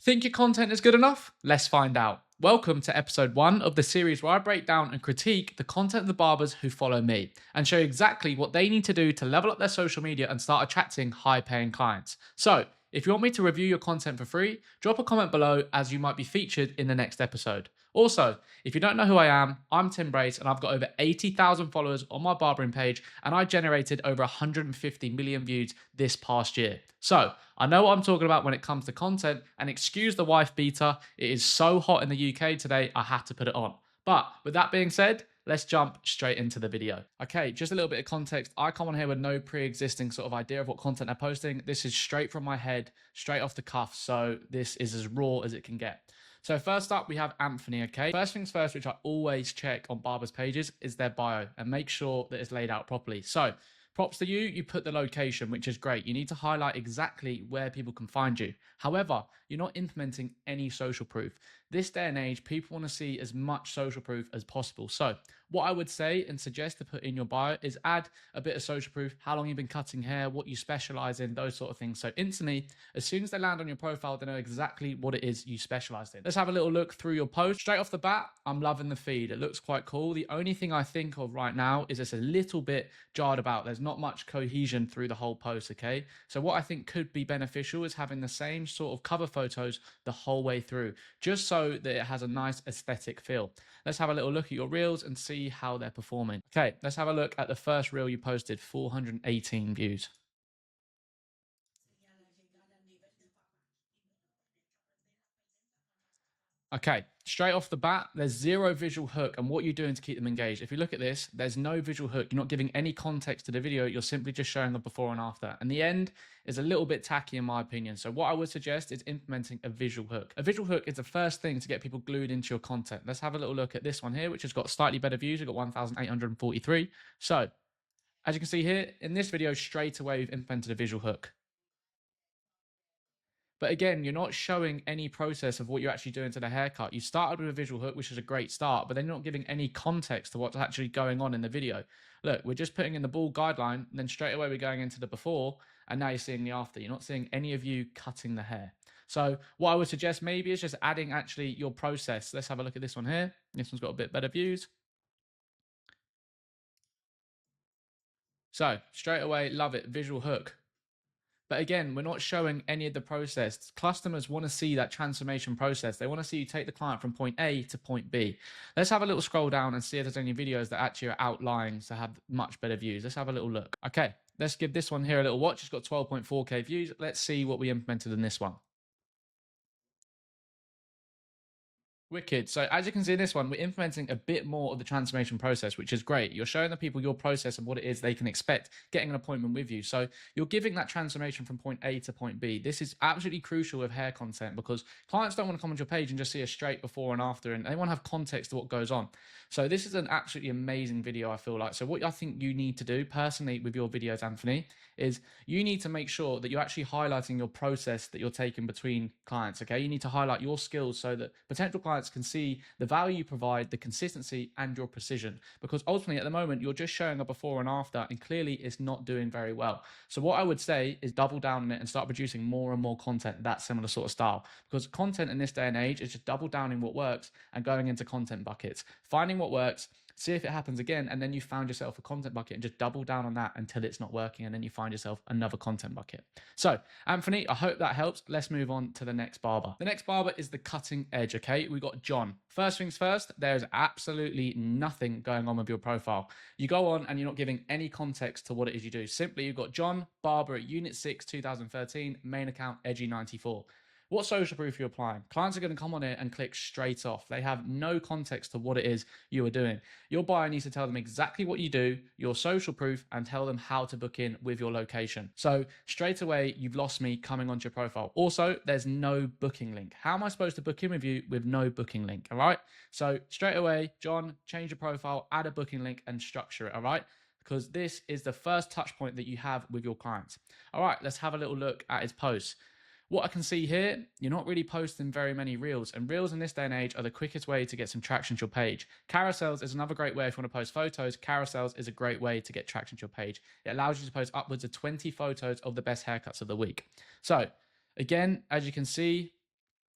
Think your content is good enough? Let's find out. Welcome to episode 1 of the series where I break down and critique the content of the barbers who follow me and show you exactly what they need to do to level up their social media and start attracting high paying clients. So, if you want me to review your content for free, drop a comment below as you might be featured in the next episode. Also, if you don't know who I am, I'm Tim Brace and I've got over 80,000 followers on my barbering page and I generated over 150 million views this past year. So, I know what I'm talking about when it comes to content, and excuse the wife beater, it is so hot in the UK today, I had to put it on. But with that being said, let's jump straight into the video. Okay, just a little bit of context. I come on here with no pre-existing sort of idea of what content I'm posting. This is straight from my head, straight off the cuff, so this is as raw as it can get. So first up, we have Anthony, okay? First things first, which I always check on barbers' pages, is their bio and make sure that it's laid out properly. So props to you, you put the location, which is great. You need to highlight exactly where people can find you. However, you're not implementing any social proof. This day and age, people want to see as much social proof as possible. So what I would say and suggest to put in your bio is add a bit of social proof, how long you've been cutting hair, what you specialize in, those sort of things. So instantly, as soon as they land on your profile, they know exactly what it is you specialize in. Let's have a little look through your post. Straight off the bat, I'm loving the feed. It looks quite cool. The only thing I think of right now is it's a little bit jarred about. There's not much cohesion through the whole post, okay? So what I think could be beneficial is having the same sort of cover photos the whole way through, just so that it has a nice aesthetic feel. Let's have a little look at your reels and see how they're performing. Okay, let's have a look at the first reel you posted, 418 views. Okay, straight off the bat, there's zero visual hook, and what you're doing to keep them engaged. If you look at this, there's no visual hook. You're not giving any context to the video. You're simply just showing the before and after. And the end is a little bit tacky in my opinion. So what I would suggest is implementing a visual hook. A visual hook is the first thing to get people glued into your content. Let's have a little look at this one here, which has got slightly better views. We've got 1,843. So as you can see here, in this video, straight away, we've implemented a visual hook. But again, you're not showing any process of what you're actually doing to the haircut. You started with a visual hook, which is a great start, but then you're not giving any context to what's actually going on in the video. Look, we're just putting in the ball guideline, and then straight away we're going into the before, and now you're seeing the after. You're not seeing any of you cutting the hair. So what I would suggest maybe is just adding actually your process. Let's have a look at this one here. This one's got a bit better views. So straight away, love it, visual hook. But again, we're not showing any of the process. Customers want to see that transformation process. They want to see you take the client from point A to point B. Let's have a little scroll down and see if there's any videos that actually are outlying to have much better views. Let's have a little look. Okay, let's give this one here a little watch. It's got 12.4K views. Let's see what we implemented in this one. Wicked. So as you can see in this one, we're implementing a bit more of the transformation process, which is great. You're showing the people your process and what it is they can expect getting an appointment with you. So you're giving that transformation from point A to point B. This is absolutely crucial with hair content because clients don't want to come on your page and just see a straight before and after, and they want to have context to what goes on. So this is an absolutely amazing video, I feel like. So what I think you need to do personally with your videos, Anthony, is you need to make sure that you're actually highlighting your process that you're taking between clients, okay? You need to highlight your skills so that potential clients can see the value you provide, the consistency, and your precision. Because ultimately, at the moment, you're just showing a before and after, and clearly it's not doing very well. So what I would say is double down on it and start producing more and more content that similar sort of style. Because content in this day and age is just double down in what works and going into content buckets, finding what works, see if it happens again, and then you found yourself a content bucket and just double down on that until it's not working, and then you find yourself another content bucket. So Anthony, I hope that helps. Let's move on to the next barber. The next barber is the cutting edge, okay? We got John. First things first, there's absolutely nothing going on with your profile. You go on and you're not giving any context to what it is you do. Simply, you've got John, barber at Unit 6, 2013, main account, Edgy94. What social proof are you applying? Clients are going to come on it and click straight off. They have no context to what it is you are doing. Your buyer needs to tell them exactly what you do, your social proof, and tell them how to book in with your location. So straight away, you've lost me coming onto your profile. Also, there's no booking link. How am I supposed to book in with you with no booking link? All right. So straight away, John, change your profile, add a booking link, and structure it. All right. Because this is the first touch point that you have with your clients. All right, let's have a little look at his posts. What I can see here, you're not really posting very many reels, and reels in this day and age are the quickest way to get some traction to your page. Carousels is another great way if you want to post photos. Carousels is a great way to get traction to your page. It allows you to post upwards of 20 photos of the best haircuts of the week. So again, as you can see,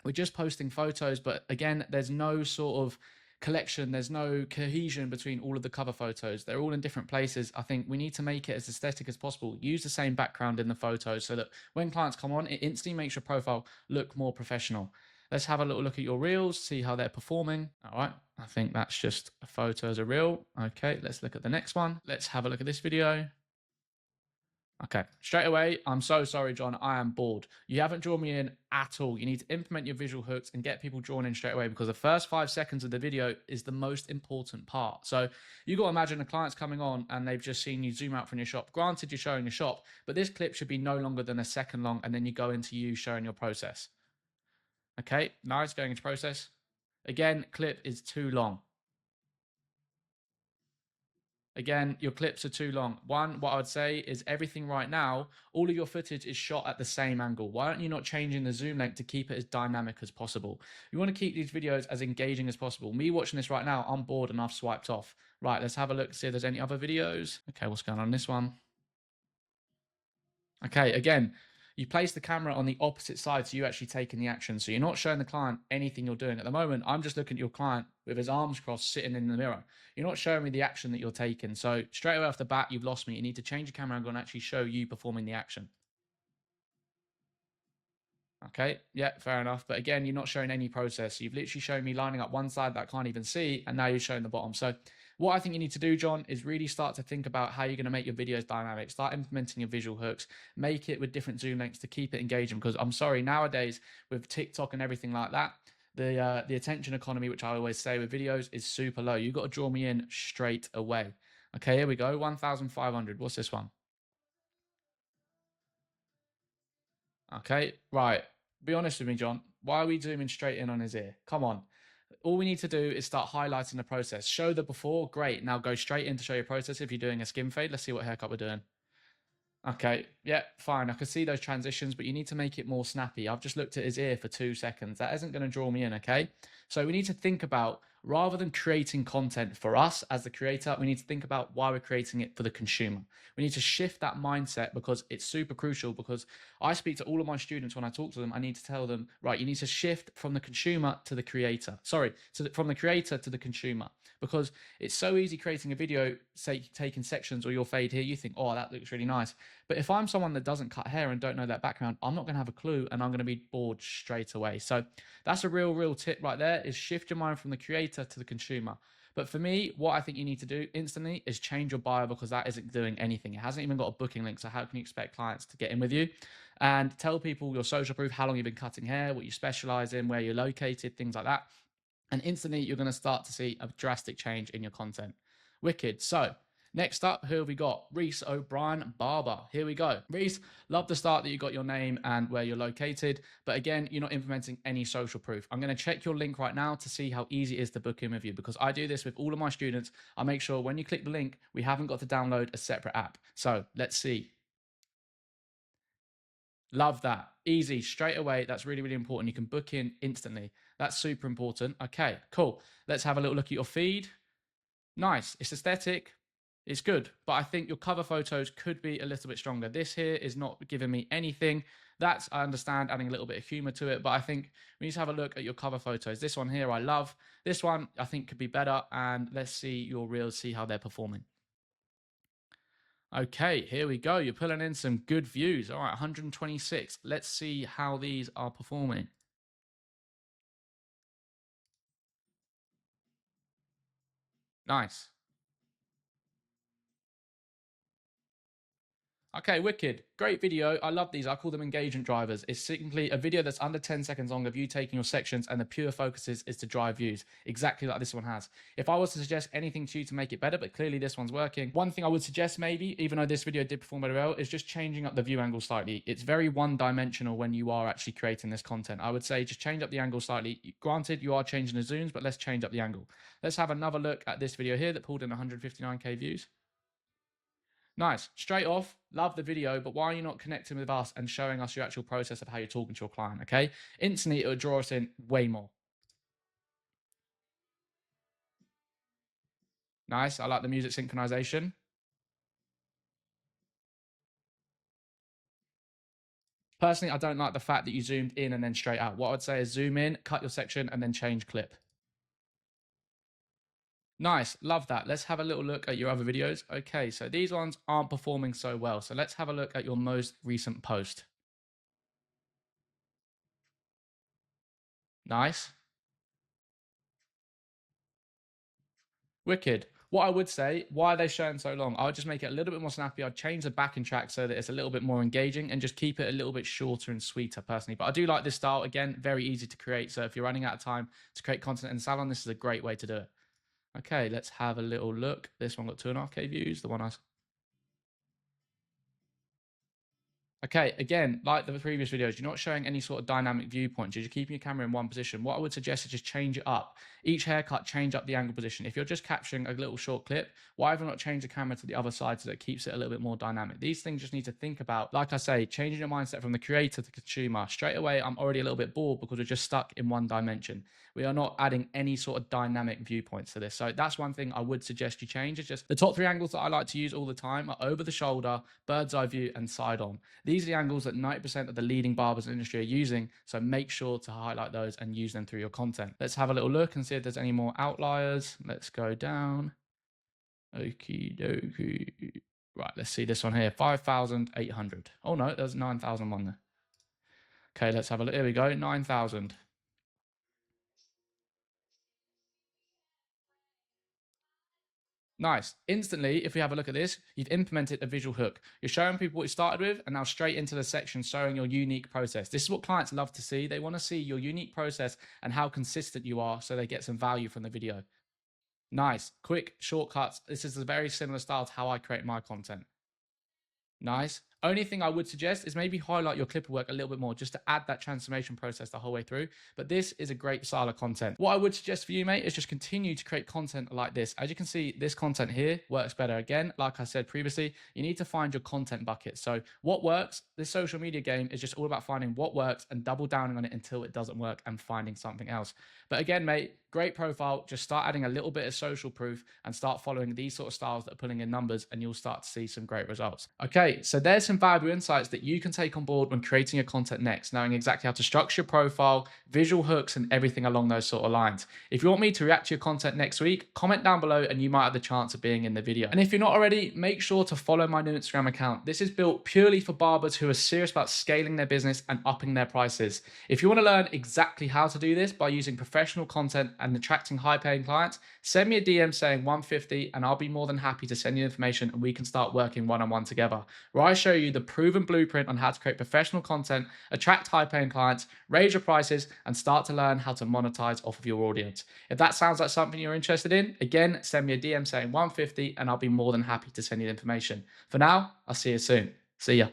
we're just posting photos, but again, there's no sort of collection, there's no cohesion between all of the cover photos. They're all in different places. I think we need to make it as aesthetic as possible. Use the same background in the photos so that when clients come on, it instantly makes your profile look more professional. Let's have a little look at your reels, see how they're performing. All right, I think that's just a photo as a reel. Okay, let's look at the next one. Let's have a look at this video. Okay, straight away, I'm so sorry, John. I am bored. You haven't drawn me in at all. You need to implement your visual hooks and get people drawn in straight away, because the first 5 seconds of the video is the most important part. So you got to imagine a client's coming on and they've just seen you zoom out from your shop. Granted, you're showing your shop, but this clip should be no longer than a second long, and then you go into you showing your process. Okay, nice, going into process. Again, clip is too long. Again, your clips are too long. One, what I would say is everything right now, all of your footage is shot at the same angle. Why aren't you not changing the zoom length to keep it as dynamic as possible? You want to keep these videos as engaging as possible. Me watching this right now, I'm bored and I've swiped off. Right, let's have a look, see if there's any other videos. Okay, what's going on in this one? Okay, again, you place the camera on the opposite side so you actually taking the action. So you're not showing the client anything you're doing. At the moment, I'm just looking at your client with his arms crossed sitting in the mirror. You're not showing me the action that you're taking. So straight away off the bat, you've lost me. You need to change your camera angle and actually show you performing the action. Okay, yeah, fair enough. But again, you're not showing any process. You've literally shown me lining up one side that I can't even see, and now you're showing the bottom. So what I think you need to do, John, is really start to think about how you're going to make your videos dynamic. Start implementing your visual hooks. Make it with different zoom lengths to keep it engaging. Because I'm sorry, nowadays with TikTok and everything like that, the attention economy, which I always say with videos, is super low. You've got to draw me in straight away. Okay, here we go. 1,500. What's this one? Okay, right. Be honest with me, John. Why are we zooming straight in on his ear? Come on. All we need to do is start highlighting the process. Show the before, great. Now go straight in to show your process. If you're doing a skin fade, let's see what haircut we're doing. Okay, yeah, fine. I can see those transitions, but you need to make it more snappy. I've just looked at his ear for 2 seconds. That isn't going to draw me in, okay? So we need to think about, rather than creating content for us as the creator, we need to think about why we're creating it for the consumer. We need to shift that mindset, because it's super crucial. Because I speak to all of my students when I talk to them, I need to tell them, right, you need to shift from the consumer to the creator. Sorry, from the creator to the consumer. Because it's so easy creating a video, say taking sections or your fade here, you think, oh, that looks really nice. But if I'm someone that doesn't cut hair and don't know that background, I'm not going to have a clue, and I'm going to be bored straight away. So that's a real tip right there, is shift your mind from the creator to the consumer. But for me, what I think you need to do instantly is change your bio, because that isn't doing anything. It hasn't even got a booking link. So how can you expect clients to get in with you? And tell people your social proof, how long you've been cutting hair, what you specialize in, where you're located, things like that. And instantly you're going to start to see a drastic change in your content. Wicked. So next up, who have we got? Reece O'Brien, barber. Here we go. Reece, love the start that you got your name and where you're located. But again, you're not implementing any social proof. I'm going to check your link right now to see how easy it is to book in with you, because I do this with all of my students. I make sure when you click the link, we haven't got to download a separate app. So let's see. Love that. Easy, straight away. That's really important. You can book in instantly. That's super important. Okay, cool. Let's have a little look at your feed. Nice. It's aesthetic. It's good. But I think your cover photos could be a little bit stronger. This here is not giving me anything. That's, I understand, adding a little bit of humor to it. But I think we need to have a look at your cover photos. This one here, I love. This one, I think, could be better. And let's see your reels, see how they're performing. Okay, here we go. You're pulling in some good views. All right, 126. Let's see how these are performing. Nice. Okay, wicked. Great video. I love these. I call them engagement drivers. It's simply a video that's under 10 seconds long of you taking your sections, and the pure focus is to drive views, exactly like this one has. If I was to suggest anything to you to make it better, but clearly this one's working, one thing I would suggest maybe, even though this video did perform very well, is just changing up the view angle slightly. It's very one-dimensional when you are actually creating this content. I would say just change up the angle slightly. Granted, you are changing the zooms, but let's change up the angle. Let's have another look at this video here that pulled in 159K views. Nice. Straight off, love the video, but why are you not connecting with us and showing us your actual process of how you're talking to your client, okay? Instantly, it would draw us in way more. Nice. I like the music synchronization. Personally, I don't like the fact that you zoomed in and then straight out. What I'd say is zoom in, cut your section, and then change clip. Nice, love that. Let's have a little look at your other videos. Okay, so these ones aren't performing so well. So let's have a look at your most recent post. Nice. Wicked. What I would say, why are they showing so long? I would just make it a little bit more snappy. I'd change the backing track so that it's a little bit more engaging and just keep it a little bit shorter and sweeter personally. But I do like this style. Again, very easy to create. So if you're running out of time to create content in the salon, this is a great way to do it. Okay, let's have a little look. This one got 2.5K views. The one I Okay, again, like the previous videos, you're not showing any sort of dynamic viewpoints. You're just keeping your camera in one position. What I would suggest is just change it up. Each haircut, change up the angle position. If you're just capturing a little short clip, why have you not changed the camera to the other side so that it keeps it a little bit more dynamic? These things just need to think about, like I say, changing your mindset from the creator to the consumer. Straight away, I'm already a little bit bored because we're just stuck in one dimension. We are not adding any sort of dynamic viewpoints to this. So that's one thing I would suggest you change. It's just the top 3 angles that I like to use all the time are over the shoulder, bird's eye view, and side on. These are the angles that 90% of the leading barbers in the industry are using. So make sure to highlight those and use them through your content. Let's have a little look and see if there's any more outliers. Let's go down. Okie dokie. Right, let's see this one here. 5,800. Oh no, there's 9,001 there. Okay, let's have a look. Here we go. 9,000. Nice. Instantly, if we have a look at this, you've implemented a visual hook. You're showing people what you started with and now straight into the section showing your unique process. This is what clients love to see. They want to see your unique process and how consistent you are so they get some value from the video. Nice. Quick shortcuts. This is a very similar style to how I create my content. Nice. Only thing I would suggest is maybe highlight your clipper work a little bit more just to add that transformation process the whole way through. But this is a great style of content. What I would suggest for you, mate, is just continue to create content like this. As you can see, this content here works better. Again, like I said previously, you need to find your content bucket. So what works, this social media game is just all about finding what works and double downing on it until it doesn't work and finding something else. But again, mate, great profile. Just start adding a little bit of social proof and start following these sort of styles that are pulling in numbers and you'll start to see some great results. Okay, so there's some valuable insights that you can take on board when creating your content next, knowing exactly how to structure your profile, visual hooks, and everything along those sort of lines. If you want me to react to your content next week, comment down below and you might have the chance of being in the video. And if you're not already, make sure to follow my new Instagram account. This is built purely for barbers who are serious about scaling their business and upping their prices. If you want to learn exactly how to do this by using professional content and attracting high paying clients, send me a DM saying 150 and I'll be more than happy to send you information and we can start working one-on-one together, where I show you the proven blueprint on how to create professional content, attract high paying clients, raise your prices, and start to learn how to monetize off of your audience. If that sounds like something you're interested in, again, send me a DM saying 150 and I'll be more than happy to send you the information. For now, I'll see you soon. See ya.